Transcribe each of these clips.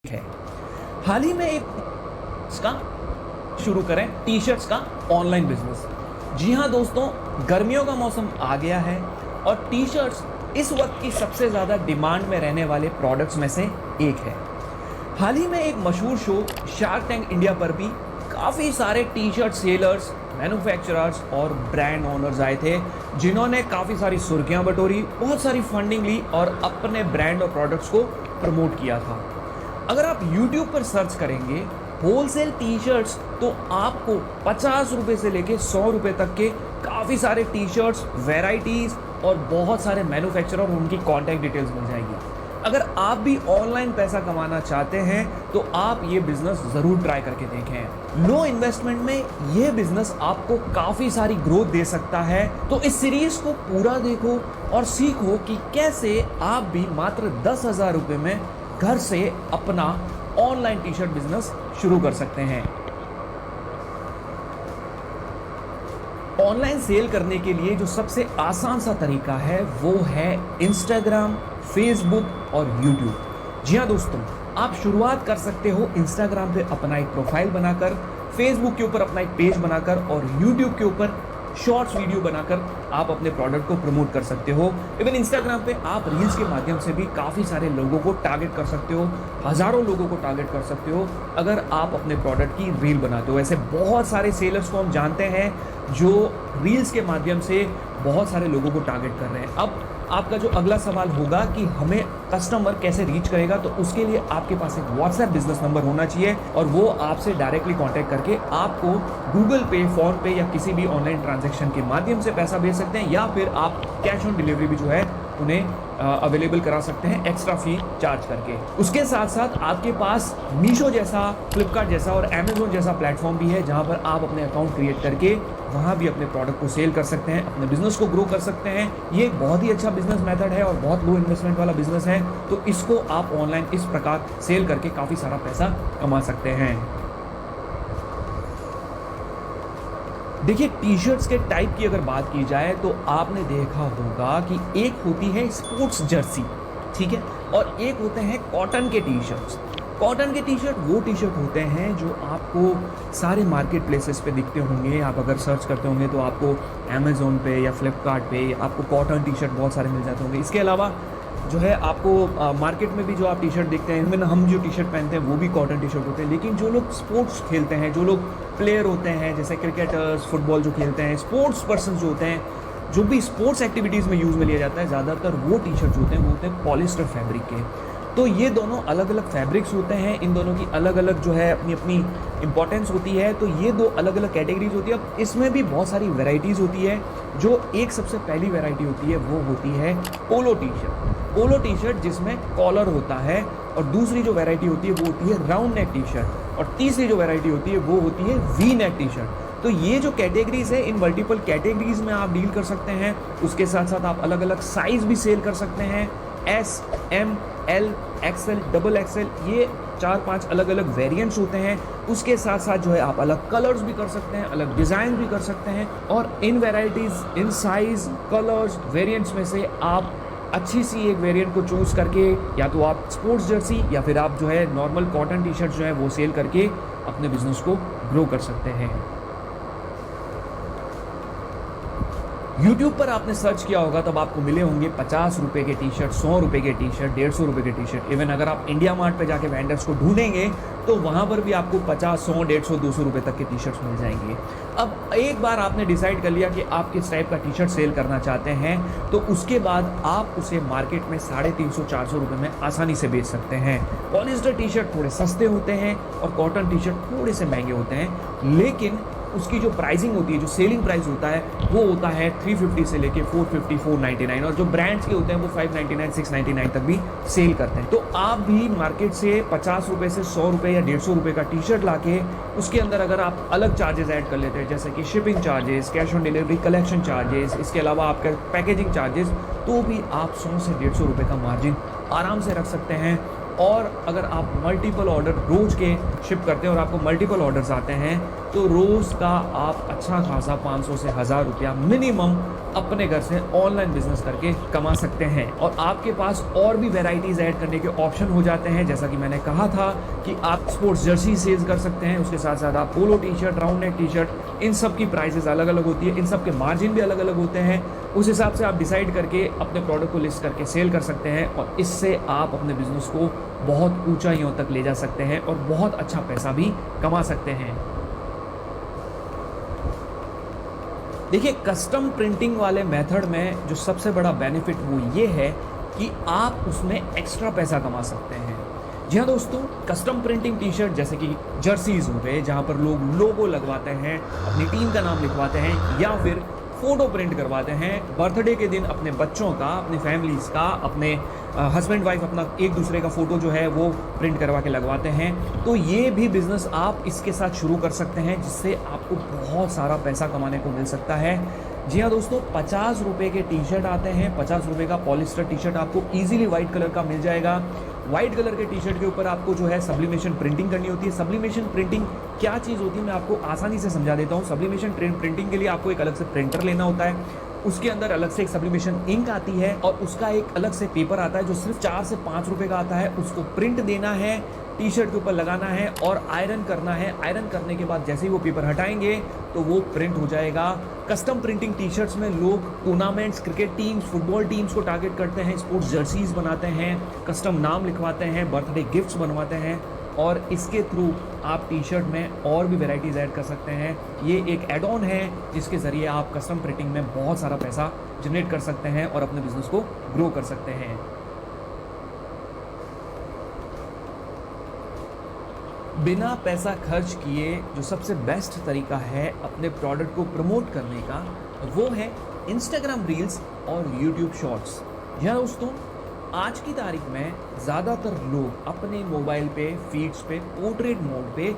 है। हाल ही में एक इसका शुरू करें टी शर्ट्स का ऑनलाइन बिजनेस। जी हाँ दोस्तों, गर्मियों का मौसम आ गया है और टी शर्ट्स इस वक्त की सबसे ज़्यादा डिमांड में रहने वाले प्रोडक्ट्स में से एक है। हाल ही में एक मशहूर शो शार्क टैंक इंडिया पर भी काफ़ी सारे टी शर्ट सेलर्स, मैन्युफैक्चरर्स और ब्रांड ओनर्स आए थे, जिन्होंने काफ़ी सारी सुर्खियां बटोरी, बहुत सारी फंडिंग ली और अपने ब्रांड और प्रोडक्ट्स को प्रमोट किया था। अगर आप YouTube पर सर्च करेंगे होलसेल टी शर्ट्स तो आपको 50 रुपये से लेके 100 रुपये तक के काफ़ी सारे टी शर्ट्स, वेराइटीज़ और बहुत सारे मैन्युफैक्चरर और उनकी कॉन्टैक्ट डिटेल्स मिल जाएगी। अगर आप भी ऑनलाइन पैसा कमाना चाहते हैं तो आप ये बिजनेस ज़रूर ट्राई करके देखें। लो इन्वेस्टमेंट में ये बिजनेस आपको काफ़ी सारी ग्रोथ दे सकता है। तो इस सीरीज को पूरा देखो और सीखो कि कैसे आप भी मात्र 10,000 रुपये में घर से अपना ऑनलाइन टी शर्ट बिजनेस शुरू कर सकते हैं। ऑनलाइन सेल करने के लिए जो सबसे आसान सा तरीका है वो है इंस्टाग्राम, फेसबुक और यूट्यूब। जी हाँ दोस्तों, आप शुरुआत कर सकते हो इंस्टाग्राम पे अपना एक प्रोफाइल बनाकर, फेसबुक के ऊपर अपना एक पेज बनाकर और यूट्यूब के ऊपर शॉर्ट्स वीडियो बनाकर आप अपने प्रोडक्ट को प्रमोट कर सकते हो। इवन इंस्टाग्राम पे आप रील्स के माध्यम से भी काफ़ी सारे लोगों को टारगेट कर सकते हो, हज़ारों लोगों को टारगेट कर सकते हो अगर आप अपने प्रोडक्ट की रील बनाते हो। ऐसे बहुत सारे सेलर्स को हम जानते हैं जो रील्स के माध्यम से बहुत सारे लोगों को टारगेट कर रहे हैं। अब आपका जो अगला सवाल होगा कि हमें कस्टमर कैसे रीच करेगा, तो उसके लिए आपके पास एक व्हाट्सएप बिजनेस नंबर होना चाहिए और वो आपसे डायरेक्टली कांटेक्ट करके आपको गूगल पे, फोन पे या किसी भी ऑनलाइन ट्रांजैक्शन के माध्यम से पैसा भेज सकते हैं, या फिर आप कैश ऑन डिलीवरी भी जो है उन्हें अवेलेबल करा सकते हैं एक्स्ट्रा फी चार्ज करके। उसके साथ साथ आपके पास मीशो जैसा, फ्लिपकार्ट जैसा और अमेजोन जैसा प्लेटफॉर्म भी है जहां पर आप अपने अकाउंट क्रिएट करके वहां भी अपने प्रोडक्ट को सेल कर सकते हैं, अपने बिजनेस को ग्रो कर सकते हैं। ये एक बहुत ही अच्छा बिजनेस मेथड है और बहुत लो इन्वेस्टमेंट वाला बिजनेस है, तो इसको आप ऑनलाइन इस प्रकार सेल करके काफ़ी सारा पैसा कमा सकते हैं। देखिए, टी शर्ट्स के टाइप की अगर बात की जाए तो आपने देखा होगा कि एक होती है स्पोर्ट्स जर्सी, ठीक है, और एक होते हैं कॉटन के टी शर्ट्स। कॉटन के टी शर्ट वो टी शर्ट होते हैं जो आपको सारे मार्केट प्लेसेस पे दिखते होंगे। आप अगर सर्च करते होंगे तो आपको अमेजोन पे या फ्लिपकार्ट पे आपको कॉटन टी शर्ट बहुत सारे मिल जाते होंगे। इसके अलावा जो है आपको मार्केट में भी जो आप टी शर्ट देखते हैं, इवन हम जो टी शर्ट पहनते हैं वो भी कॉटन टी शर्ट होते हैं। लेकिन जो लोग स्पोर्ट्स खेलते हैं, जो लोग प्लेयर होते हैं, जैसे क्रिकेटर्स, फुटबॉल जो खेलते हैं, स्पोर्ट्स पर्सन जो होते हैं, जो भी स्पोर्ट्स एक्टिविटीज़ में यूज़ में लिया जाता है, ज़्यादातर वो टी शर्ट होते हैं वो होते हैं पॉलिस्टर फैब्रिक के। तो ये दोनों अलग अलग फैब्रिक्स होते हैं, इन दोनों की अलग अलग जो है अपनी अपनी इंपॉर्टेंस होती है। तो ये दो अलग अलग कैटेगरीज होती है। अब इसमें भी बहुत सारी वेराइटीज़ होती है। जो एक सबसे पहली वेराइटी होती है वो होती है पोलो टी शर्ट। पोलो टी शर्ट जिसमें कॉलर होता है, और दूसरी जो वैरायटी होती है वो होती है राउंड नेक टी शर्ट, और तीसरी जो वैरायटी होती है वो होती है वी नेक टी शर्ट। तो ये जो कैटेगरीज है, इन मल्टीपल कैटेगरीज में आप डील कर सकते हैं। उसके साथ साथ आप अलग अलग साइज भी सेल कर सकते हैं, S, M, L, XL, double XL, ये 4-5 अलग अलग वेरिएंट्स होते हैं। उसके साथ साथ जो है आप अलग कलर्स भी कर सकते हैं, अलग डिज़ाइन भी कर सकते हैं, और इन वेराइटीज़, इन साइज, कलर्स, वेरिएंट्स में से आप अच्छी सी एक वेरिएंट को चूज़ करके या तो आप स्पोर्ट्स जर्सी या फिर आप जो है नॉर्मल कॉटन टी शर्ट जो है वो सेल करके अपने बिजनेस को ग्रो कर सकते हैं। यूट्यूब पर आपने सर्च किया होगा तब आपको मिले होंगे 50 रुपये के टी शर्ट, 100 रुपये के टी शर्ट, 150 रुपये के टी शर्ट। इवन अगर आप इंडिया मार्ट पे जाके वेंडर्स को ढूंढेंगे तो वहाँ पर भी आपको 50, 100, 150, 200 रुपये तक के टी शर्ट्स मिल जाएंगे। अब एक बार आपने डिसाइड कर लिया कि आप किस टाइप का टी शर्ट सेल करना चाहते हैं, तो उसके बाद आप उसे मार्केट में 350-400 रुपये में आसानी से बेच सकते हैं। पॉलिस्टर टी शर्ट थोड़े सस्ते होते हैं और कॉटन टी शर्ट थोड़े से महंगे होते हैं, लेकिन उसकी जो प्राइसिंग होती है, जो सेलिंग प्राइस होता है वो होता है 350 से लेके 450, 499, और जो ब्रांड्स के होते हैं वो 599, 699 तक भी सेल करते हैं। तो आप भी मार्केट से 50 रुपये से 100 रुपये या 150 रुपये का टी शर्ट लाके उसके अंदर अगर आप अलग चार्जेस ऐड कर लेते हैं, जैसे कि shipping charges, cash on delivery, collection charges, इसके अलावा आपका पैकेजिंग चार्जेस, तो भी आप 100 से 150 रुपये का मार्जिन आराम से रख सकते हैं। और अगर आप मल्टीपल ऑर्डर रोज के शिप करते हैं और आपको मल्टीपल ऑर्डर्स आते हैं तो रोज़ का आप अच्छा खासा 500 से 1000 रुपया मिनिमम अपने घर से ऑनलाइन बिजनेस करके कमा सकते हैं। और आपके पास और भी वैरायटीज़ ऐड करने के ऑप्शन हो जाते हैं, जैसा कि मैंने कहा था कि आप स्पोर्ट्स जर्सी सेल्स कर सकते हैं, उसके साथ साथ आप polo T shirt, round neck T shirt, इन सब की प्राइसेस अलग अलग होती है, इन सब के मार्जिन भी अलग अलग होते हैं। उस हिसाब से आप डिसाइड करके अपने प्रोडक्ट को लिस्ट करके सेल कर सकते हैं और इससे आप अपने बिजनेस को बहुत ऊंचाइयों तक ले जा सकते हैं और बहुत अच्छा पैसा भी कमा सकते हैं। देखिए, कस्टम प्रिंटिंग वाले मेथड में जो सबसे बड़ा बेनिफिट वो ये है कि आप उसमें एक्स्ट्रा पैसा कमा सकते हैं। जी हाँ दोस्तों, कस्टम प्रिंटिंग टी शर्ट जैसे कि जर्सीज हो गए, जहाँ पर लोग लोगो लगवाते हैं, अपनी टीम का नाम लिखवाते हैं, या फिर फ़ोटो प्रिंट करवाते हैं बर्थडे के दिन अपने बच्चों का, अपनी फैमिलीज़ का, अपने हस्बैंड वाइफ अपना एक दूसरे का फ़ोटो जो है वो प्रिंट करवा के लगवाते हैं। तो ये भी बिज़नेस आप इसके साथ शुरू कर सकते हैं, जिससे आपको बहुत सारा पैसा कमाने को मिल सकता है। जी हाँ दोस्तों, 50 रुपये के टी शर्ट आते हैं, 50 रुपये का पॉलिस्टर टी शर्ट आपको ईजिली वाइट कलर का मिल जाएगा। वाइट कलर के टी शर्ट के ऊपर आपको जो है सब्लिमेशन प्रिंटिंग करनी होती है। सब्लिमेशन प्रिंटिंग क्या चीज़ होती है, मैं आपको आसानी से समझा देता हूँ। सब्लिमेशन प्रिंटिंग के लिए आपको एक अलग से प्रिंटर लेना होता है, उसके अंदर अलग से एक सब्लिमेशन इंक आती है और उसका एक अलग से पेपर आता है जो सिर्फ 4 से 5 रुपये का आता है। उसको प्रिंट देना है, टी शर्ट के ऊपर लगाना है और आयरन करना है। आयरन करने के बाद जैसे ही वो पेपर हटाएंगे तो वो प्रिंट हो जाएगा। कस्टम प्रिंटिंग टी शर्ट्स में लोग tournaments, cricket teams, football teams को टारगेट करते हैं, स्पोर्ट्स जर्सीज बनाते हैं, कस्टम नाम लिखवाते हैं, बर्थडे गिफ्ट्स बनवाते हैं और इसके थ्रू आप टी शर्ट में और भी वेराइटीज़ ऐड कर सकते हैं। ये एक एड ऑन है जिसके ज़रिए आप कस्टम प्रिंटिंग में बहुत सारा पैसा जनरेट कर सकते हैं और अपने बिजनेस को ग्रो कर सकते हैं। बिना पैसा खर्च किए जो सबसे बेस्ट तरीका है अपने प्रोडक्ट को प्रमोट करने का, वो है इंस्टाग्राम रील्स और यूट्यूब शॉर्ट्स। जी हाँ दोस्तों, आज की तारीख में ज़्यादातर लोग अपने मोबाइल पे, फीड्स पे, पोर्ट्रेट मोड पे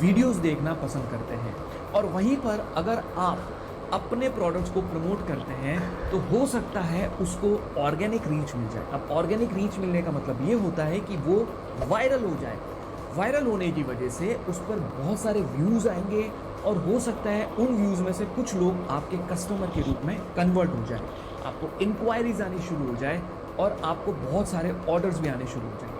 वीडियोस देखना पसंद करते हैं और वहीं पर अगर आप अपने प्रोडक्ट्स को प्रमोट करते हैं तो हो सकता है उसको ऑर्गेनिक रीच मिल जाए। अब ऑर्गेनिक रीच मिलने का मतलब ये होता है कि वो वायरल हो जाए। वायरल होने की वजह से उस पर बहुत सारे व्यूज़ आएंगे और हो सकता है उन व्यूज़ में से कुछ लोग आपके कस्टमर के रूप में कन्वर्ट हो जाए, आपको इंक्वायरीज आनी शुरू हो जाए और आपको बहुत सारे ऑर्डर्स भी आने शुरू हो जाए।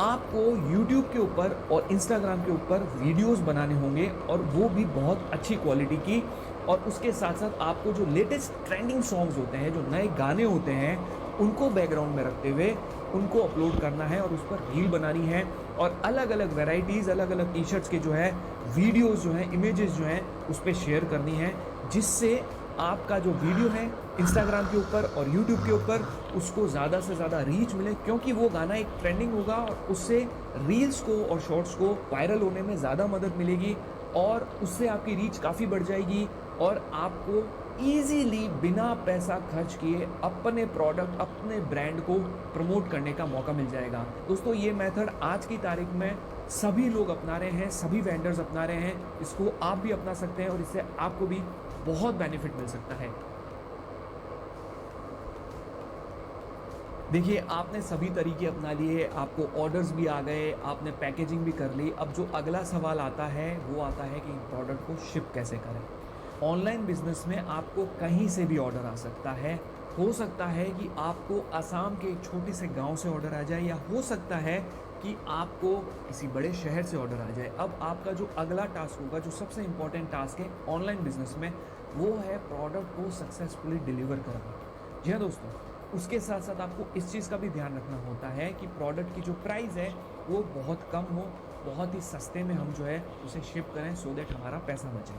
आपको YouTube के ऊपर और Instagram के ऊपर वीडियोस बनाने होंगे और वो भी बहुत अच्छी क्वालिटी की, और उसके साथ साथ आपको जो लेटेस्ट ट्रेंडिंग सॉन्ग्स होते हैं, जो नए गाने होते हैं, उनको बैकग्राउंड में रखते हुए उनको अपलोड करना है और उस पर रील बनानी है और अलग अलग वैराइटीज़, अलग अलग टी शर्ट्स के जो है वीडियोस जो हैं, इमेजेस जो हैं, उस पर शेयर करनी है, जिससे आपका जो वीडियो है इंस्टाग्राम के ऊपर और यूट्यूब के ऊपर उसको ज़्यादा से ज़्यादा रीच मिले, क्योंकि वो गाना एक ट्रेंडिंग होगा और उससे रील्स को और शॉर्ट्स को वायरल होने में ज़्यादा मदद मिलेगी और उससे आपकी रीच काफ़ी बढ़ जाएगी और आपको ईजीली बिना पैसा खर्च किए अपने प्रोडक्ट, अपने ब्रांड को प्रमोट करने का मौका मिल जाएगा। दोस्तों, ये मेथड आज की तारीख में सभी लोग अपना रहे हैं, सभी वेंडर्स अपना रहे हैं। इसको आप भी अपना सकते हैं और इससे आपको भी बहुत बेनिफिट मिल सकता है। देखिए, आपने सभी तरीके अपना लिए, आपको ऑर्डर्स भी आ गए, आपने पैकेजिंग भी कर ली। अब जो अगला सवाल आता है वो आता है कि प्रोडक्ट को शिप कैसे करें। ऑनलाइन बिजनेस में आपको कहीं से भी ऑर्डर आ सकता है। हो सकता है कि आपको असम के एक छोटे से गांव से ऑर्डर आ जाए, या हो सकता है कि आपको किसी बड़े शहर से ऑर्डर आ जाए। अब आपका जो अगला टास्क होगा, जो सबसे इम्पॉर्टेंट टास्क है ऑनलाइन बिजनेस में, वो है प्रोडक्ट को सक्सेसफुली डिलीवर करना। जी हाँ दोस्तों, उसके साथ साथ आपको इस चीज़ का भी ध्यान रखना होता है कि प्रोडक्ट की जो प्राइस है वो बहुत कम हो, बहुत ही सस्ते में हम जो है उसे शिप करें, सो दैट हमारा पैसा बचे।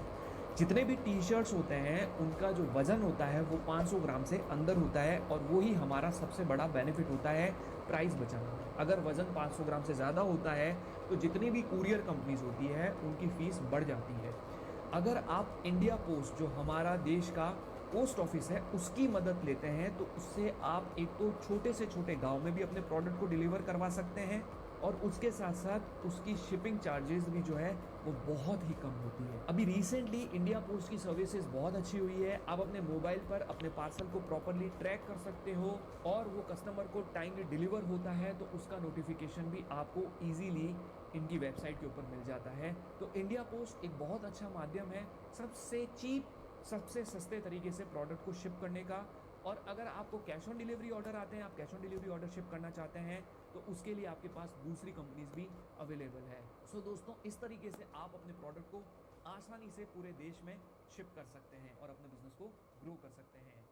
जितने भी टी शर्ट्स होते हैं उनका जो वज़न होता है वो 500 ग्राम से अंदर होता है और वो ही हमारा सबसे बड़ा बेनिफिट होता है प्राइस बचाना। अगर वज़न 500 ग्राम से ज़्यादा होता है तो जितनी भी कुरियर कंपनीज होती है उनकी फ़ीस बढ़ जाती है। अगर आप इंडिया पोस्ट, जो हमारा देश का पोस्ट ऑफिस है, उसकी मदद लेते हैं तो उससे आप एक तो छोटे से छोटे गांव में भी अपने प्रोडक्ट को डिलीवर करवा सकते हैं और उसके साथ साथ उसकी शिपिंग चार्जेस भी जो है वो बहुत ही कम होती है। अभी रिसेंटली इंडिया पोस्ट की सर्विसेज बहुत अच्छी हुई है। आप अपने मोबाइल पर अपने पार्सल को प्रॉपरली ट्रैक कर सकते हो और वो कस्टमर को टाइमली डिलीवर होता है तो उसका नोटिफिकेशन भी आपको ईजीली इनकी वेबसाइट के ऊपर मिल जाता है। तो इंडिया पोस्ट एक बहुत अच्छा माध्यम है सबसे चीप, सबसे सस्ते तरीके से प्रोडक्ट को शिप करने का। और अगर आपको कैश ऑन डिलीवरी ऑर्डर आते हैं, आप cash on delivery order ship करना चाहते हैं, तो उसके लिए आपके पास दूसरी कंपनीज भी अवेलेबल है। सो दोस्तों, इस तरीके से आप अपने प्रोडक्ट को आसानी से पूरे देश में शिप कर सकते हैं और अपने बिजनेस को ग्रो कर सकते हैं।